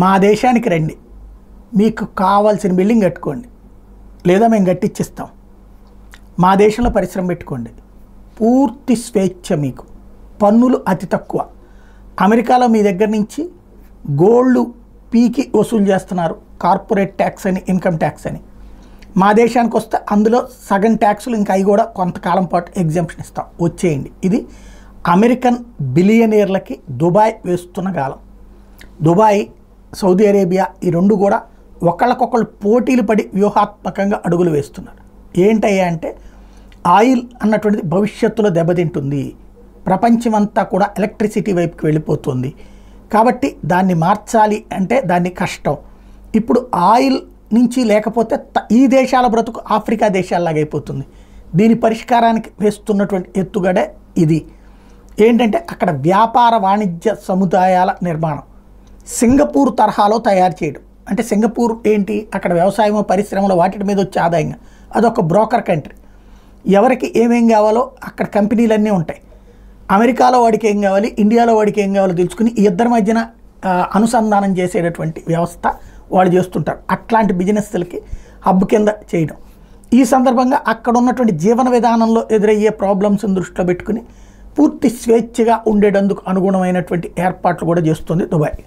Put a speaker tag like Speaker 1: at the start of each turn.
Speaker 1: మా దేశానికి రండి, మీకు కావాల్సిన బిల్డింగ్ కట్టుకోండి, లేదా మేము కట్టించిస్తాం, మా దేశంలో పరిశ్రమ పెట్టుకోండి, పూర్తి స్వేచ్ఛ మీకు, పన్నులు అతి తక్కువ. అమెరికాలో మీ దగ్గర నుంచి గోల్డ్ పీకి వసూలు చేస్తున్నారు, కార్పొరేట్ ట్యాక్స్ అని, ఇన్కమ్ ట్యాక్స్ అని. మా దేశానికి వస్తే అందులో సగం ట్యాక్సులు ఇంకా అవి కూడా కొంతకాలం పాటు ఎగ్జామ్షన్ ఇస్తాం, వచ్చేయండి. ఇది అమెరికన్ బిలియనీర్లకి దుబాయ్ వేస్తున్న కాలం. దుబాయ్, సౌదీ అరేబియా ఈ రెండు కూడా ఒకళ్ళకొకళ్ళు పోటీలు పడి వ్యూహాత్మకంగా అడుగులు వేస్తున్నారు. ఏంటయ్యా అంటే ఆయిల్ అన్నటువంటిది భవిష్యత్తులో దెబ్బతింటుంది, ప్రపంచమంతా కూడా ఎలక్ట్రిసిటీ వైపుకి వెళ్ళిపోతుంది, కాబట్టి దాన్ని మార్చాలి అంటే దాన్ని కష్టం. ఇప్పుడు ఆయిల్ నుంచి లేకపోతే ఈ దేశాల బ్రతుకు ఆఫ్రికా దేశాలలాగా అయిపోతుంది. దీని పరిష్కారానికి వేస్తున్నటువంటి ఎత్తుగడే ఇది. ఏంటంటే అక్కడ వ్యాపార వాణిజ్య సముదాయాల నిర్మాణం సింగపూర్ తరహాలో తయారు చేయడం. అంటే సింగపూర్ ఏంటి, అక్కడ వ్యవసాయము పరిశ్రమలు వాటి మీద వచ్చే ఆదాయంగా అదొక బ్రోకర్ కంట్రీ. ఎవరికి ఏమేం కావాలో అక్కడ కంపెనీలన్నీ ఉంటాయి. అమెరికాలో వాడికి ఏం కావాలి, ఇండియాలో వాడికి ఏం కావాలో తెలుసుకుని ఈ ఇద్దరి మధ్యన అనుసంధానం చేసేటటువంటి వ్యవస్థ వాళ్ళు చేస్తుంటారు. అట్లాంటి బిజినెస్లకి హబ్ కింద చేయడం. ఈ సందర్భంగా అక్కడ ఉన్నటువంటి జీవన విధానంలో ఎదురయ్యే ప్రాబ్లమ్స్ని దృష్టిలో పెట్టుకుని పూర్తి స్వేచ్ఛగా ఉండేటందుకు అనుగుణమైనటువంటి ఏర్పాట్లు కూడా చేస్తుంది దుబాయ్.